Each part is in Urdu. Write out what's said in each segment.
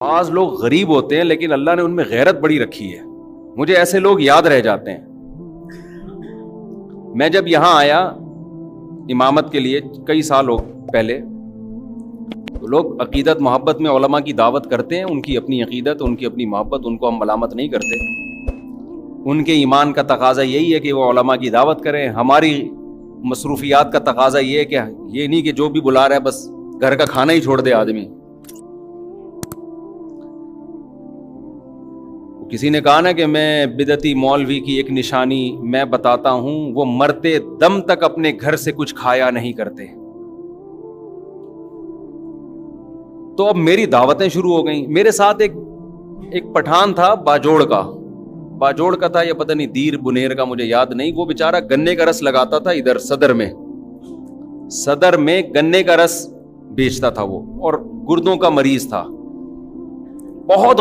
بعض لوگ غریب ہوتے ہیں لیکن اللہ نے ان میں غیرت بڑی رکھی ہے. مجھے ایسے لوگ یاد رہ جاتے ہیں. میں جب یہاں آیا امامت کے لیے کئی سال پہلے، تو لوگ عقیدت محبت میں علماء کی دعوت کرتے ہیں. ان کی اپنی عقیدت، ان کی اپنی محبت، ان کو ہم ملامت نہیں کرتے. ان کے ایمان کا تقاضا یہی ہے کہ وہ علماء کی دعوت کریں. ہماری مصروفیات کا تقاضا یہ ہے کہ یہ نہیں کہ جو بھی بلا رہا ہے بس گھر کا کھانا ہی چھوڑ دے آدمی. کسی نے کہا نا کہ میں بدعتی مولوی کی ایک نشانی میں بتاتا ہوں، وہ مرتے دم تک اپنے گھر سے کچھ کھایا نہیں کرتے. تو اب میری دعوتیں شروع ہو گئیں. میرے ساتھ ایک پٹھان تھا باجوڑ کا تھا، یا پتہ نہیں دیر بنیر کا، مجھے یاد نہیں. وہ بیچارہ گنے کا رس لگاتا تھا ادھر صدر میں گنے کا رس بیچتا تھا وہ، اور گردوں کا مریض تھا. بہت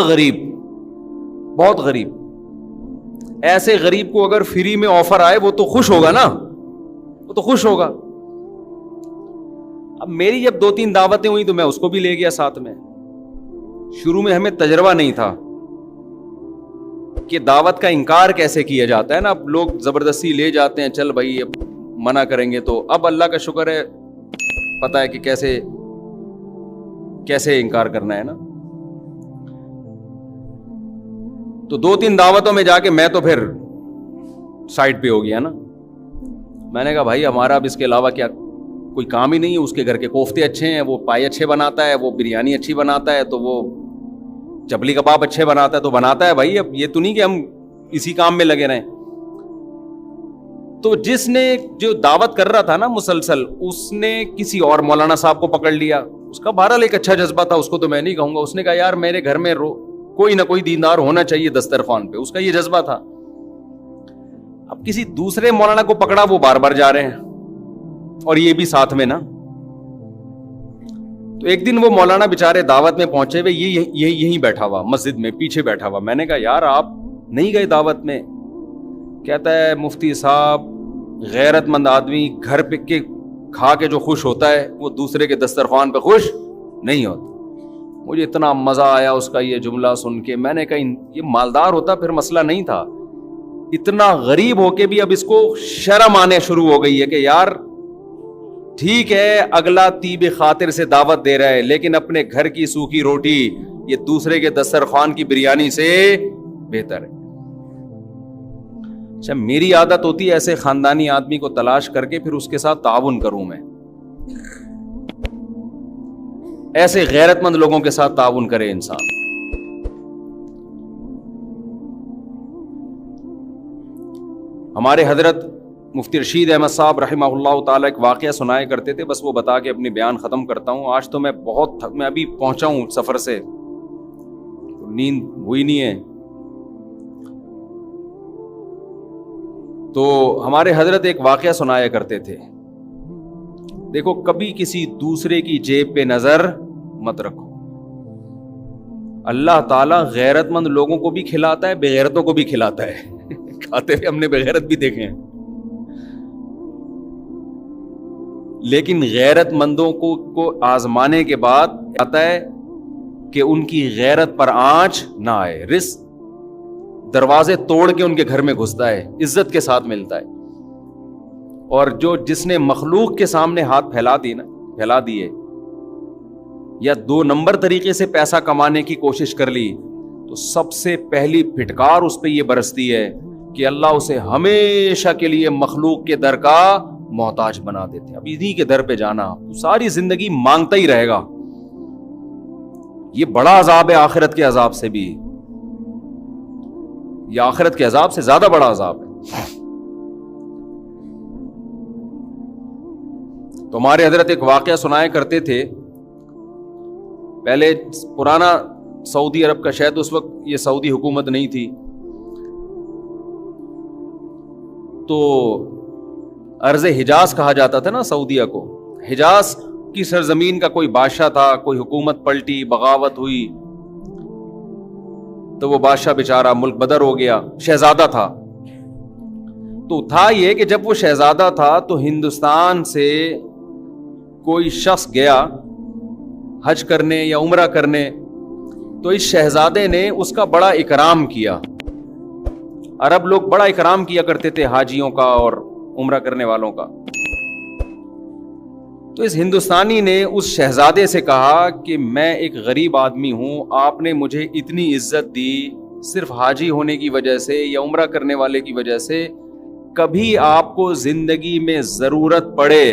غریب. ایسے غریب کو اگر فری میں آفر آئے وہ تو خوش ہوگا نا، اب میری جب 2-3 دعوتیں ہوئی تو میں اس کو بھی لے گیا ساتھ میں. شروع میں ہمیں تجربہ نہیں تھا کہ دعوت کا انکار کیسے کیا جاتا ہے نا. اب لوگ زبردستی لے جاتے ہیں، چل بھائی اب منع کریں گے. تو اب اللہ کا شکر ہے پتہ ہے کہ کیسے انکار کرنا ہے نا. تو 2-3 دعوتوں میں جا کے میں تو پھر سائڈ پہ ہو گیا نا. میں نے کہا بھائی ہمارا اب اس کے علاوہ کیا کوئی کام ہی نہیں ہے. اس کے گھر کے کوفتے اچھے ہیں، وہ پائے اچھے بناتا ہے، وہ بریانی اچھی بناتا ہے، تو وہ چپلی کباب اچھے بناتا ہے تو بناتا ہے بھائی. اب یہ تو نہیں کہ ہم اسی کام میں لگے رہیں. تو جس نے جو دعوت کر رہا تھا نا مسلسل، اس نے کسی اور مولانا صاحب کو پکڑ لیا. اس کا بہرحال ایک اچھا جذبہ تھا، اس کو تو میں نہیں کہوں گا. اس نے کہا یار میرے گھر میں کوئی نہ کوئی دیندار ہونا چاہیے دسترخوان پہ. اس کا یہ جذبہ تھا. اب کسی دوسرے مولانا کو پکڑا، وہ بار بار جا رہے ہیں اور یہ بھی ساتھ میں نا. تو ایک دن وہ مولانا بیچارے دعوت میں پہنچے ہوئے، یہیں بیٹھا ہوا مسجد میں پیچھے بیٹھا ہوا. میں نے کہا یار آپ نہیں گئے دعوت میں؟ کہتا ہے مفتی صاحب غیرت مند آدمی گھر پہ کے کھا کے جو خوش ہوتا ہے وہ دوسرے کے دسترخوان پہ خوش نہیں ہوتا. مجھے اتنا مزہ آیا اس کا یہ جملہ سن کے. میں نے کہا یہ مالدار ہوتا پھر مسئلہ نہیں تھا. اتنا غریب ہو کے بھی اب اس کو شرم آنے شروع ہو گئی ہے کہ یار ٹھیک ہے اگلا طیب خاطر سے دعوت دے رہا ہے، لیکن اپنے گھر کی سوکھی روٹی یہ دوسرے کے دسترخوان کی بریانی سے بہتر ہے. اچھا میری عادت ہوتی ہے ایسے خاندانی آدمی کو تلاش کر کے پھر اس کے ساتھ تعاون کروں. میں ایسے غیرت مند لوگوں کے ساتھ تعاون کرے انسان. ہمارے حضرت مفتی رشید احمد صاحب رحمہ اللہ تعالیٰ ایک واقعہ سنایا کرتے تھے، بس وہ بتا کے اپنی بیان ختم کرتا ہوں. آج تو میں ابھی پہنچا ہوں سفر سے، نیند ہوئی نہیں ہے. تو ہمارے حضرت ایک واقعہ سنایا کرتے تھے. دیکھو کبھی کسی دوسرے کی جیب پہ نظر مت رکھو. اللہ تعالیٰ غیرت مند لوگوں کو بھی کھلاتا ہے، بے غیرتوں کو بھی کھلاتا ہے. کھاتے ہوئے ہم نے بے غیرت بھی دیکھے ہیں، لیکن غیرت مندوں کو آزمانے کے بعد آتا ہے کہ ان کی غیرت پر آنچ نہ آئے. رزق دروازے توڑ کے ان کے گھر میں گھستا ہے، عزت کے ساتھ ملتا ہے. اور جس نے مخلوق کے سامنے ہاتھ پھیلا دیے یا 2 نمبر طریقے سے پیسہ کمانے کی کوشش کر لی، تو سب سے پہلی پھٹکار اس پہ یہ برستی ہے کہ اللہ اسے ہمیشہ کے لیے مخلوق کے در کا محتاج بنا دیتے ہیں. اب انہی کے در پہ جانا، ساری زندگی مانگتا ہی رہے گا. یہ بڑا عذاب ہے آخرت کے عذاب سے بھی. یہ آخرت کے عذاب سے زیادہ بڑا عذاب ہے. تو ہمارے حضرت ایک واقعہ سنایا کرتے تھے. پہلے پرانا سعودی عرب کا، شاید اس وقت یہ سعودی حکومت نہیں تھی، تو ارض حجاز کہا جاتا تھا نا سعودیہ کو. حجاز کی سرزمین کا کوئی بادشاہ تھا، کوئی حکومت پلٹی، بغاوت ہوئی، تو وہ بادشاہ بیچارہ ملک بدر ہو گیا. شہزادہ تھا. تو تھا یہ کہ جب وہ شہزادہ تھا تو ہندوستان سے کوئی شخص گیا حج کرنے یا عمرہ کرنے، تو اس شہزادے نے اس کا بڑا اکرام کیا. عرب لوگ بڑا اکرام کیا کرتے تھے حاجیوں کا اور عمرہ کرنے والوں کا. تو اس ہندوستانی نے اس شہزادے سے کہا کہ میں ایک غریب آدمی ہوں, آپ نے مجھے اتنی عزت دی صرف حاجی ہونے کی وجہ سے یا عمرہ کرنے والے کی وجہ سے, کبھی آپ کو زندگی میں ضرورت پڑے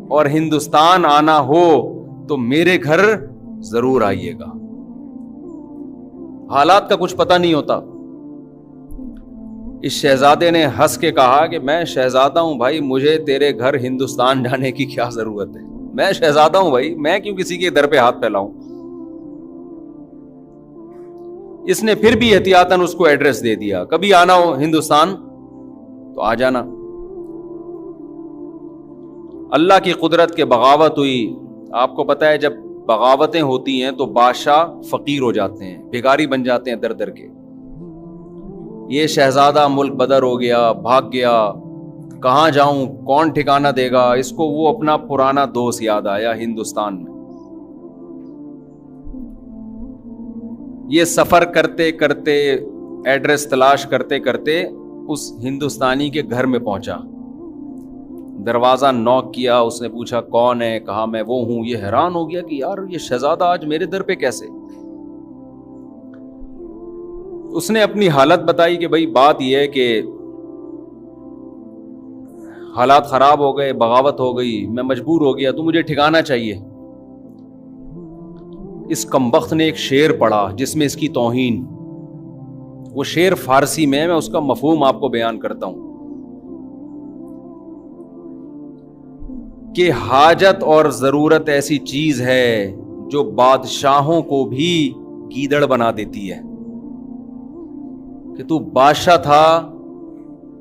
اور ہندوستان آنا ہو تو میرے گھر ضرور آئیے گا. حالات کا کچھ پتہ نہیں ہوتا. اس شہزادے نے ہنس کے کہا کہ میں شہزادہ ہوں بھائی, مجھے تیرے گھر ہندوستان جانے کی کیا ضرورت ہے, میں شہزادہ ہوں بھائی, میں کیوں کسی کے در پہ ہاتھ پھیلاؤں. اس نے پھر بھی احتیاطاً اس کو ایڈریس دے دیا, کبھی آنا ہو ہندوستان تو آ جانا. اللہ کی قدرت کے بغاوت ہوئی. آپ کو پتا ہے جب بغاوتیں ہوتی ہیں تو بادشاہ فقیر ہو جاتے ہیں, بھکاری بن جاتے ہیں در در کے. یہ شہزادہ ملک بدر ہو گیا, بھاگ گیا, کہاں جاؤں, کون ٹھکانہ دے گا. اس کو وہ اپنا پرانا دوست یاد آیا ہندوستان میں. یہ سفر کرتے کرتے, ایڈریس تلاش کرتے کرتے اس ہندوستانی کے گھر میں پہنچا. دروازہ نوک کیا, اس نے پوچھا کون ہے, کہا میں وہ ہوں. یہ حیران ہو گیا کہ یار یہ شہزادہ آج میرے در پہ کیسے. اس نے اپنی حالت بتائی کہ بھائی بات یہ ہے کہ حالات خراب ہو گئے, بغاوت ہو گئی, میں مجبور ہو گیا, تو مجھے ٹھکانہ چاہیے. اس کمبخت نے ایک شعر پڑھا جس میں اس کی توہین. وہ شعر فارسی میں اس کا مفہوم آپ کو بیان کرتا ہوں کہ حاجت اور ضرورت ایسی چیز ہے جو بادشاہوں کو بھی گیدڑ بنا دیتی ہے. کہ تو بادشاہ تھا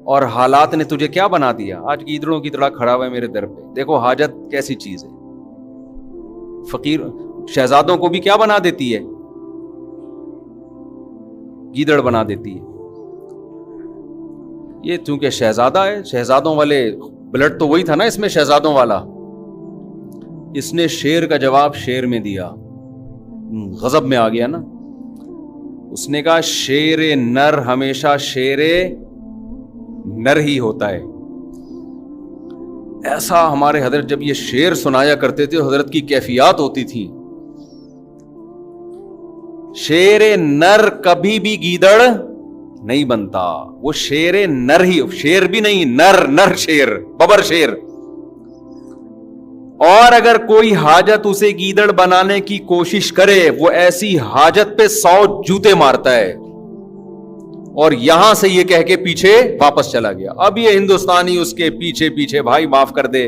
اور حالات نے تجھے کیا بنا دیا, آج گیدڑوں کی طرح کھڑا ہوا ہے میرے در پہ. دیکھو حاجت کیسی چیز ہے. فقیر شہزادوں کو بھی کیا بنا دیتی ہے, گیدڑ بنا دیتی ہے. یہ چونکہ شہزادہ ہے, شہزادوں والے بلڈ تو وہی تھا نا اس میں, شہزادوں والا. اس نے شیر کا جواب شیر میں دیا, غضب میں آ گیا نا. اس نے کہا شیر نر ہمیشہ شیر نر ہی ہوتا ہے. ایسا ہمارے حضرت جب یہ شعر سنایا کرتے تھے حضرت کی کیفیات ہوتی تھی. شیر نر کبھی بھی گیدڑ نہیں بنتا, وہ شیر نر ہی, شیر بھی نہیں, نر شیر, ببر شیر. اور اگر کوئی حاجت اسے گیدڑ بنانے کی کوشش کرے وہ ایسی حاجت پہ 100 جوتے مارتا ہے اور یہاں سے یہ کہہ کے پیچھے واپس چلا گیا. اب یہ ہندوستانی اس کے پیچھے پیچھے, بھائی معاف کر دے,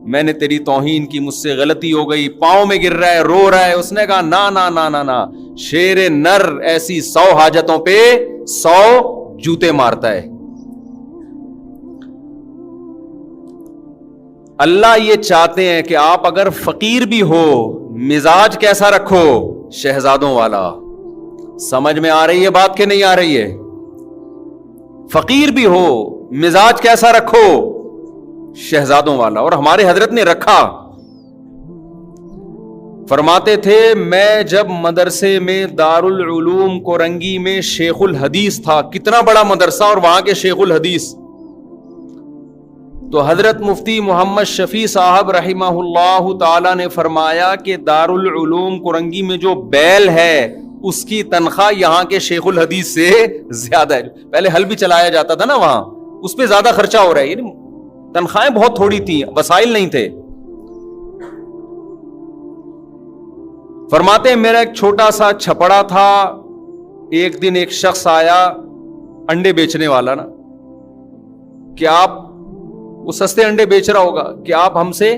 میں نے تیری توہین کی, مجھ سے غلطی ہو گئی, پاؤں میں گر رہا ہے, رو رہا ہے. اس نے کہا نا نا نا نا نا, شیر نر ایسی 100 حاجتوں پہ 100 جوتے مارتا ہے. اللہ یہ چاہتے ہیں کہ آپ اگر فقیر بھی ہو مزاج کیسا رکھو, شہزادوں والا. سمجھ میں آ رہی ہے بات کہ نہیں آ رہی ہے؟ فقیر بھی ہو مزاج کیسا رکھو, شہزادوں والا. اور ہمارے حضرت نے رکھا. فرماتے تھے میں جب مدرسے میں دارالعلوم کورنگی میں شیخ الحدیث تھا, کتنا بڑا مدرسہ اور وہاں کے شیخ الحدیث, تو حضرت مفتی محمد شفیع صاحب رحمہ اللہ تعالی نے فرمایا کہ دارالعلوم کورنگی میں جو بیل ہے اس کی تنخواہ یہاں کے شیخ الحدیث سے زیادہ ہے. پہلے حل بھی چلایا جاتا تھا نا وہاں, اس پہ زیادہ خرچہ ہو رہا ہے. یعنی تنخواہیں بہت تھوڑی تھیں, وسائل نہیں تھے. فرماتے ہیں میرا ایک چھوٹا سا چھپڑا تھا, ایک دن ایک شخص آیا انڈے بیچنے والا نا, کہ آپ, وہ سستے انڈے بیچ رہا ہوگا, کہ آپ ہم سے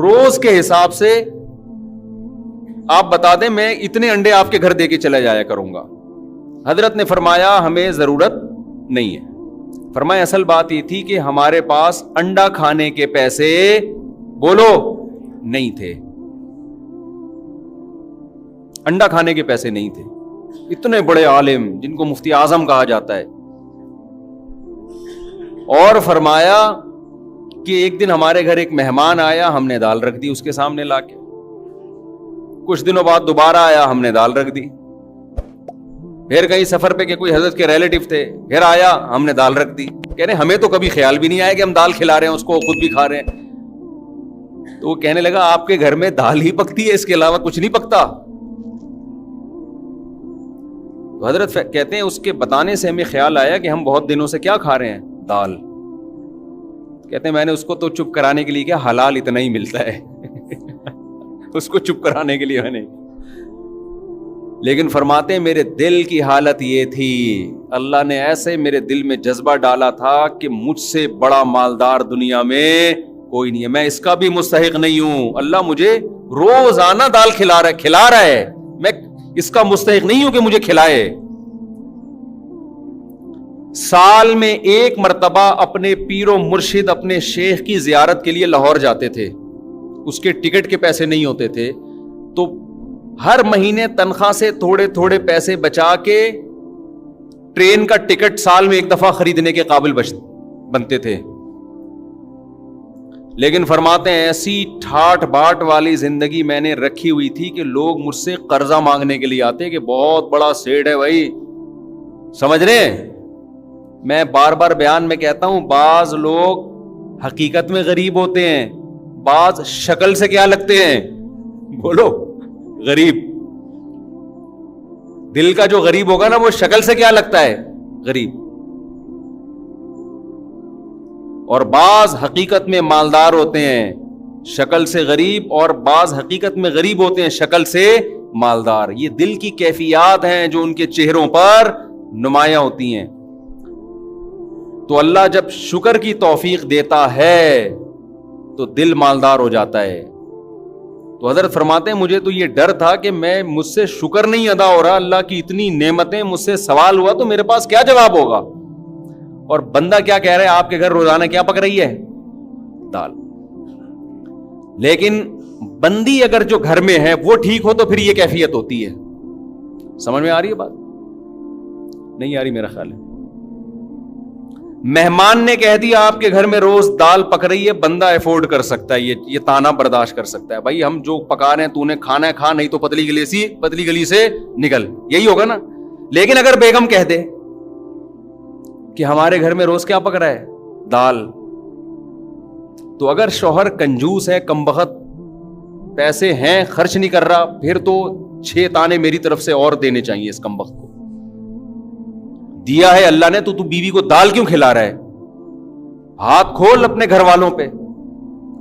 روز کے حساب سے آپ بتا دیں, میں اتنے انڈے آپ کے گھر دے کے چلا جایا کروں گا. حضرت نے فرمایا ہمیں ضرورت نہیں ہے. فرمایا اصل بات یہ تھی کہ ہمارے پاس انڈا کھانے کے پیسے بولو نہیں تھے, انڈا کھانے کے پیسے نہیں تھے. اتنے بڑے عالم جن کو مفتی اعظم کہا جاتا ہے. اور فرمایا کہ ایک دن ہمارے گھر ایک مہمان آیا, ہم نے دال رکھ دی اس کے سامنے لا کے. کچھ دنوں بعد دوبارہ آیا, ہم نے دال رکھ دی. پھر کہیں سفر پہ کہ کوئی حضرت کے ریلیٹو تھے, پھر آیا, ہم نے دال رکھ دی. کہہ رہے ہمیں تو کبھی خیال بھی نہیں آیا کہ ہم دال کھلا رہے ہیں اس کو, خود بھی کھا رہے ہیں. تو وہ کہنے لگا آپ کے گھر میں دال ہی پکتی ہے, اس کے علاوہ کچھ نہیں پکتا. تو حضرت کہتے ہیں اس کے بتانے سے ہمیں خیال آیا کہ ہم بہت دنوں سے کیا کھا رہے ہیں, دال. کہتے ہیں میں نے اس کو تو چپ کرانے کے لیے کیا, حلال اتنا ہی ملتا ہے اس کو چپ کرانے کے لیے میں نے. لیکن فرماتے ہیں میرے دل کی حالت یہ تھی, اللہ نے ایسے میرے دل میں جذبہ ڈالا تھا کہ مجھ سے بڑا مالدار دنیا میں کوئی نہیں ہے, میں اس کا بھی مستحق نہیں ہوں. اللہ مجھے روزانہ دال کھلا رہا ہے, میں اس کا مستحق نہیں ہوں کہ مجھے کھلائے. سال میں ایک مرتبہ اپنے پیر و مرشد اپنے شیخ کی زیارت کے لیے لاہور جاتے تھے, اس کے ٹکٹ کے پیسے نہیں ہوتے تھے, تو ہر مہینے تنخواہ سے تھوڑے تھوڑے پیسے بچا کے ٹرین کا ٹکٹ سال میں ایک دفعہ خریدنے کے قابل بنتے تھے. لیکن فرماتے ہیں ایسی ٹھاٹ باٹ والی زندگی میں نے رکھی ہوئی تھی کہ لوگ مجھ سے قرضہ مانگنے کے لیے آتے کہ بہت بڑا سیٹ ہے بھائی, سمجھ رہے ہیں. میں بار بار بیان میں کہتا ہوں, بعض لوگ حقیقت میں غریب ہوتے ہیں, بعض شکل سے کیا لگتے ہیں, بولو غریب. دل کا جو غریب ہوگا نا وہ شکل سے کیا لگتا ہے, غریب. اور بعض حقیقت میں مالدار ہوتے ہیں, شکل سے غریب, اور بعض حقیقت میں غریب ہوتے ہیں, شکل سے مالدار. یہ دل کی کیفیات ہیں جو ان کے چہروں پر نمایاں ہوتی ہیں. تو اللہ جب شکر کی توفیق دیتا ہے تو دل مالدار ہو جاتا ہے. تو حضرت فرماتے ہیں مجھے تو یہ ڈر تھا کہ میں مجھ سے شکر نہیں ادا ہو رہا, اللہ کی اتنی نعمتیں, مجھ سے سوال ہوا تو میرے پاس کیا جواب ہوگا. اور بندہ کیا کہہ رہا ہے, آپ کے گھر روزانہ کیا پک رہی ہے, دال. لیکن بندی اگر جو گھر میں ہے وہ ٹھیک ہو تو پھر یہ کیفیت ہوتی ہے. سمجھ میں آ رہی ہے بات, نہیں آ رہی میرا خیال ہے. مہمان نے کہہ دیا آپ کے گھر میں روز دال پک رہی ہے, بندہ افورڈ کر سکتا ہے, یہ تانا برداشت کر سکتا ہے, بھائی ہم جو پکا رہے ہیں تو نے کھانا ہے کھا, نہیں تو پتلی گلی سے نکل, یہی ہوگا نا. لیکن اگر بیگم کہہ دے کہ ہمارے گھر میں روز کیا پک رہا ہے, دال, تو اگر شوہر کنجوس ہے, کم بخت پیسے ہیں, خرچ نہیں کر رہا, پھر تو 6 تانے میری طرف سے اور دینے چاہیے اس کم بخت کو. دیا ہے اللہ نے تو بیوی کو دال کیوں کھلا رہا ہے, ہاتھ کھول اپنے گھر والوں پہ,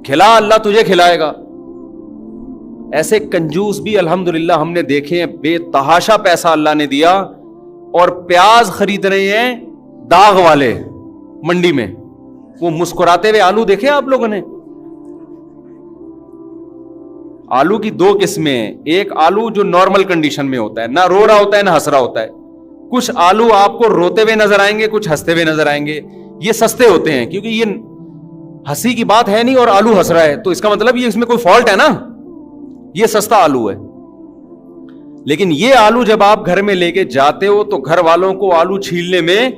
کھلا, اللہ تجھے کھلائے گا. ایسے کنجوس بھی الحمدللہ ہم نے دیکھے ہیں, بے تحاشا پیسہ اللہ نے دیا, اور پیاز خرید رہے ہیں داغ والے منڈی میں, وہ مسکراتے ہوئے آلو دیکھے آپ لوگوں نے. آلو کی 2 قسمیں, ایک آلو جو نارمل کنڈیشن میں ہوتا ہے, نہ رو رہا ہوتا ہے نہ ہنس رہا ہوتا ہے. کچھ آلو آپ کو روتے ہوئے نظر آئیں گے, کچھ ہنستے ہوئے نظر آئیں گے. یہ سستے ہوتے ہیں کیونکہ یہ ہنسی کی بات ہے نہیں اور آلو ہنس رہا ہے, تو اس کا مطلب یہ اس میں کوئی فالٹ ہے نا, یہ سستا آلو ہے. لیکن یہ آلو جب آپ گھر میں لے کے جاتے ہو تو گھر والوں کو آلو چھیلنے میں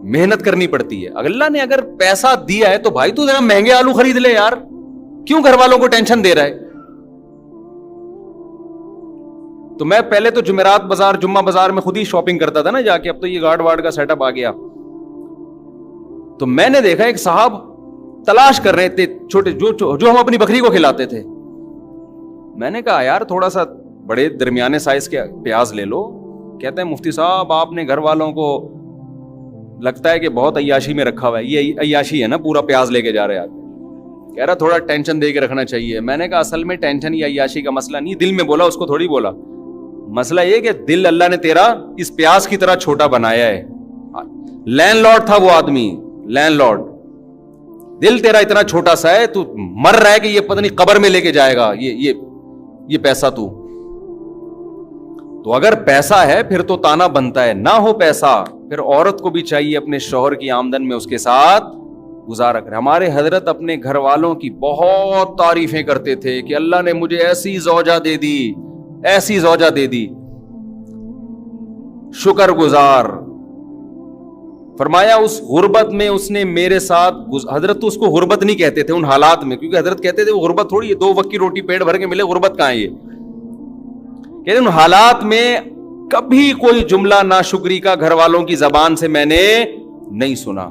محنت کرنی پڑتی ہے. اللہ نے اگر پیسہ دیا ہے تو بھائی تو ذرا مہنگے آلو خرید لے یار, کیوں گھر والوں کو ٹینشن دے رہا ہے. تو میں پہلے تو جمعرات بازار, جمعہ بازار میں خود ہی شاپنگ کرتا تھا نا جا کے, اب تو یہ گارڈ وارڈ کا سیٹ اپ آ گیا. تو میں نے دیکھا ایک صاحب تلاش کر رہے تھے چھوٹے جو ہم اپنی بکری کو کھلاتے تھے. میں نے کہا یار تھوڑا سا بڑے درمیانے سائز کے پیاز لے لو. کہتے ہیں مفتی صاحب آپ نے گھر والوں کو لگتا ہے کہ بہت عیاشی میں رکھا ہوا ہے. یہ عیاشی ہے نا, پورا پیاز لے کے جا رہے آپ. کہہ رہا تھوڑا ٹینشن دے کے رکھنا چاہیے. میں نے کہا اصل میں ٹینشن یا عیاشی کا مسئلہ نہیں, دل میں بولا, اس کو تھوڑی بولا. مسئلہ یہ کہ دل اللہ نے تیرا اس پیاز کی طرح چھوٹا بنایا ہے. لینڈ لارڈ تھا وہ آدمی, لینڈ لارڈ, دل تیرا اتنا چھوٹا سا ہے, تو مر رہا ہے کہ یہ پتہ نہیں قبر میں لے کے جائے گا یہ پیسہ. تو اگر پیسہ ہے پھر تو تانا بنتا ہے, نہ ہو پیسہ پھر عورت کو بھی چاہیے اپنے شوہر کی آمدن میں اس کے ساتھ گزارا کرے. ہمارے حضرت اپنے گھر والوں کی بہت تعریفیں کرتے تھے کہ اللہ نے مجھے ایسی زوجہ دے دی, ایسی زوجہ دے دی, شکر گزار. فرمایا اس غربت میں اس نے میرے ساتھ, حضرت تو اس کو غربت نہیں کہتے تھے ان حالات میں, کیونکہ حضرت کہتے تھے وہ غربت تھوڑی ہے, 2 وقت کی روٹی پیٹ بھر کے ملے, غربت کہاں ہے یہ. کہتے ان حالات میں کبھی کوئی جملہ ناشکری کا گھر والوں کی زبان سے میں نے نہیں سنا.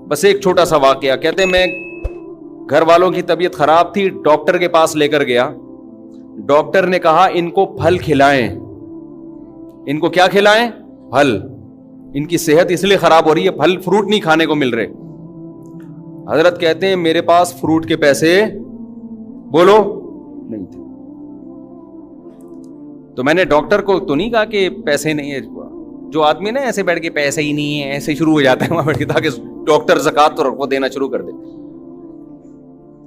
بس ایک چھوٹا سا واقعہ. کہتے میں گھر والوں کی طبیعت خراب تھی, ڈاکٹر کے پاس لے کر گیا. ڈاکٹر نے کہا ان کو پھل کھلائیں. ان کو کیا کھلائیں؟ پھل. ان کی صحت اس لیے خراب ہو رہی ہے, پھل فروٹ نہیں کھانے کو مل رہے. حضرت کہتے ہیں میرے پاس فروٹ کے پیسے بولو نہیں تھے. تو میں نے ڈاکٹر کو تو نہیں کہا کہ پیسے نہیں ہے. جو آدمی نا ایسے بیٹھ کے پیسے ہی نہیں ہے ایسے شروع ہو جاتا ہے وہاں بیٹھ کے, تاکہ ڈاکٹر زکات تو وہ دینا شروع کر دے.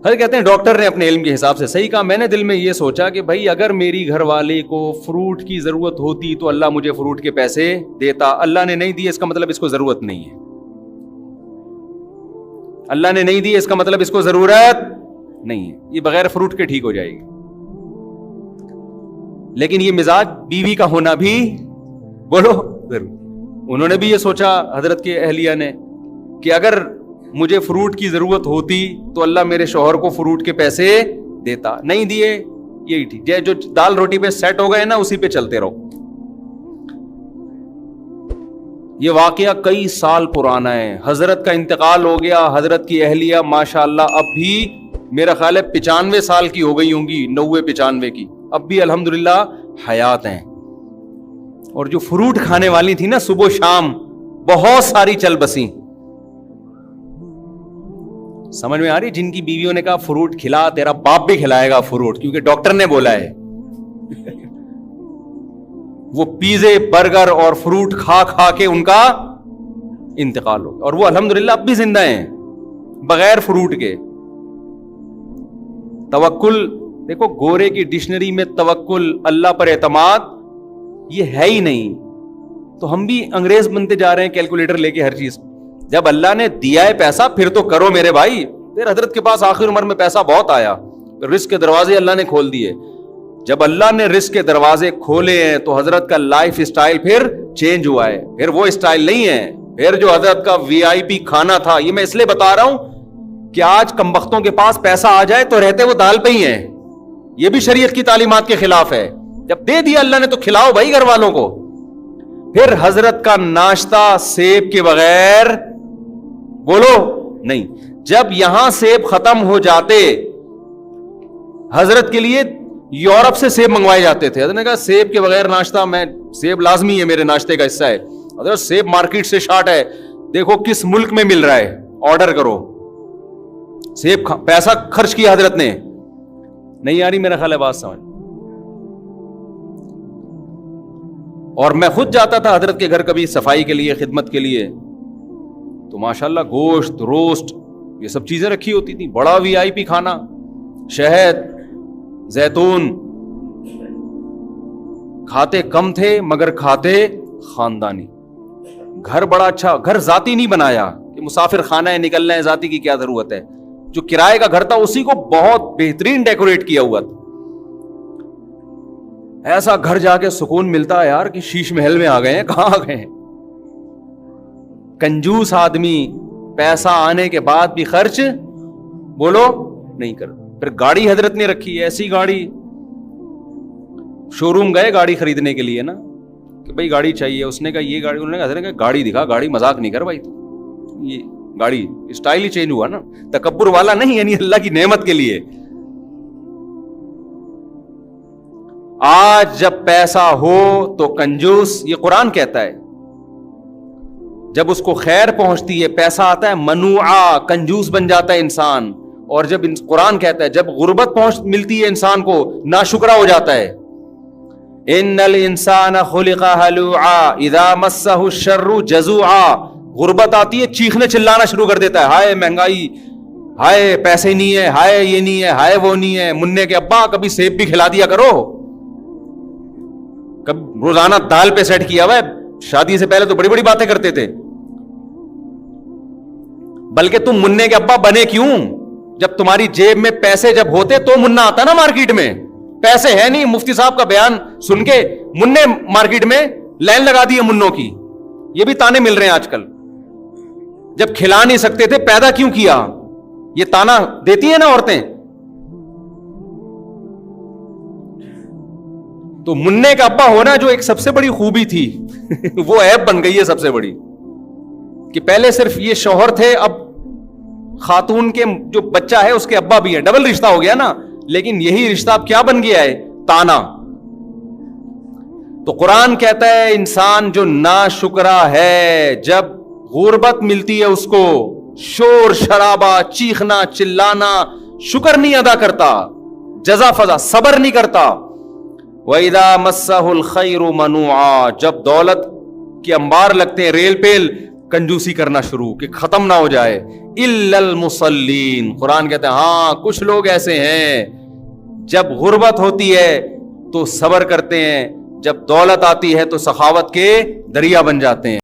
حضرت کہتے ہیں ڈاکٹر نے اپنے علم کے حساب سے صحیح کہا. میں نے دل میں یہ سوچا کہ بھائی اگر میری گھر والے کو فروٹ کی ضرورت ہوتی تو اللہ مجھے فروٹ کے پیسے دیتا. اللہ نے نہیں دیے اس کا مطلب اس کو ضرورت نہیں ہے. اللہ نے نہیں دی اس کا مطلب اس کو ضرورت نہیں ہے. یہ بغیر فروٹ کے ٹھیک ہو جائے گی. لیکن یہ مزاج بیوی کا ہونا بھی بولو ضرور. انہوں نے بھی یہ سوچا حضرت کے اہلیہ نے کہ اگر مجھے فروٹ کی ضرورت ہوتی تو اللہ میرے شوہر کو فروٹ کے پیسے دیتا. نہیں دیے, یہی ٹھیک. جو دال روٹی پہ سیٹ ہو گئے نا اسی پہ چلتے رہو. یہ واقعہ کئی سال پرانا ہے. حضرت کا انتقال ہو گیا. حضرت کی اہلیہ ماشاءاللہ اب بھی میرا خیال ہے 95 سال کی ہو گئی ہوں گی, 90-95 کی. اب بھی الحمدللہ حیات ہیں. اور جو فروٹ کھانے والی تھی نا صبح شام بہت ساری چل بسیں. سمجھ میں آ رہی؟ جن کی بیویوں نے کہا فروٹ کھلا, تیرا باپ بھی کھلائے گا فروٹ کیونکہ ڈاکٹر نے بولا ہے. وہ پیزے برگر اور فروٹ کھا کھا کے ان کا انتقال ہو گیا. اور وہ الحمدللہ اب بھی زندہ ہیں بغیر فروٹ کے. توکل دیکھو, گورے کی ڈکشنری میں توکل اللہ پر اعتماد یہ ہے ہی نہیں. تو ہم بھی انگریز بنتے جا رہے ہیں کیلکولیٹر لے کے ہر چیز. جب اللہ نے دیا ہے پیسہ پھر تو کرو میرے بھائی. پھر حضرت کے پاس آخر عمر میں پیسہ بہت آیا, رزق کے دروازے اللہ نے کھول دیے. جب اللہ نے رزق کے دروازے کھولے ہیں تو حضرت کا لائف اسٹائل پھر چینج ہوا ہے. پھر وہ اسٹائل نہیں ہے. پھر جو حضرت کا VIP کھانا تھا, یہ میں اس لیے بتا رہا ہوں کہ آج کمبختوں کے پاس پیسہ آ جائے تو رہتے وہ دال پہ ہی ہیں. یہ بھی شریعت کی تعلیمات کے خلاف ہے. جب دے دیا اللہ نے تو کھلاؤ بھائی گھر والوں کو. پھر حضرت کا ناشتہ سیب کے بغیر بولو نہیں. جب یہاں سیب ختم ہو جاتے, حضرت کے لیے یورپ سے سیب منگوائے جاتے تھے. حضرت نے کہا سیب کے بغیر ناشتہ, میں سیب لازمی ہے میرے ناشتے کا حصہ ہے. حضرت سیب مارکیٹ سے شارٹ ہے, دیکھو کس ملک میں مل رہا ہے, آرڈر کرو. سیب پیسہ خرچ کیا حضرت نے. نہیں آ رہی میرا خیال ہے بات سمجھ. اور میں خود جاتا تھا حضرت کے گھر کبھی صفائی کے لیے, خدمت کے لیے, تو ماشاءاللہ گوشت روسٹ یہ سب چیزیں رکھی ہوتی تھی. بڑا VIP کھانا, شہد زیتون. کھاتے کم تھے مگر کھاتے خاندانی. گھر بڑا اچھا, گھر ذاتی نہیں بنایا کہ مسافر خانہ ہے نکلنا ہے, ذاتی کی کیا ضرورت ہے. جو کرائے کا گھر تھا اسی کو بہت بہترین ڈیکوریٹ کیا ہوا تھا. ایسا گھر جا کے سکون ملتا ہے یار کہ شیش محل میں آ گئے ہیں. کہاں آ گئے ہیں؟ کنجوس آدمی پیسہ آنے کے بعد بھی خرچ بولو نہیں کرتا. پھر گاڑی حضرت نے رکھی, ایسی گاڑی. شو روم گئے گاڑی خریدنے کے لیے نا, کہ بھائی گاڑی چاہیے. اس نے کہا یہ گاڑی, انہوں نے کہا حضرت نے کہا گاڑی دکھا. گاڑی مذاق نہیں کر بھائی, یہ گاڑی اسٹائل ہی چینج ہوا نا, تکبر والا نہیں, یعنی اللہ کی نعمت کے لیے. آج جب پیسہ ہو تو کنجوس, یہ قرآن کہتا ہے. جب اس کو خیر پہنچتی ہے, پیسہ آتا ہے, منوعا, کنجوس بن جاتا ہے انسان. اور جب قرآن کہتا ہے جب غربت ملتی ہے انسان کو, ناشکرا ہو جاتا ہے. ان الانسان خلق ہلوعا اذا مسہ الشر جزوعا. غربت آتی ہے چیخنے چلانا شروع کر دیتا ہے, ہائے مہنگائی, ہائے پیسے نہیں ہے, ہائے یہ نہیں ہے, ہائے وہ نہیں ہے. منع کے ابا کبھی سیب بھی کھلا دیا کرو, کبھی روزانہ دال پہ سیٹ کیا ہوا ہے. شادی سے پہلے تو بڑی بڑی باتیں کرتے تھے. بلکہ تم منع کے ابا بنے کیوں؟ جب تمہاری جیب میں پیسے جب ہوتے تو منع آتا نا مارکیٹ میں. پیسے ہے نہیں, مفتی صاحب کا بیان سن کے منع مارکیٹ میں لائن لگا دی ہے منوں کی. یہ بھی تانے مل رہے ہیں آج کل. جب کھلا نہیں سکتے تھے پیدا کیوں کیا, یہ تانا دیتی ہیں نا عورتیں. تو منع کا ابا ہونا جو ایک سب سے بڑی خوبی تھی وہ عیب بن گئی ہے سب سے بڑی, کہ پہلے صرف یہ شوہر تھے, اب خاتون کے جو بچہ ہے اس کے ابا بھی ہیں, ڈبل رشتہ ہو گیا نا. لیکن یہی رشتہ اب کیا بن گیا ہے؟ تانا. تو قرآن کہتا ہے انسان جو ناشکرا ہے, جب غربت ملتی ہے اس کو, شور شرابہ, چیخنا چلانا, شکر نہیں ادا کرتا, جزا فضا صبر نہیں کرتا. وَإِذَا مَسَّهُ الْخَيْرُ مَنُوعًا, جب دولت کے انبار لگتے ہیں, ریل پیل, کنجوسی کرنا شروع کہ ختم نہ ہو جائے. إِلَّا الْمُصَلِّينَ, قرآن کہتے ہیں ہاں کچھ لوگ ایسے ہیں جب غربت ہوتی ہے تو صبر کرتے ہیں, جب دولت آتی ہے تو سخاوت کے دریا بن جاتے ہیں.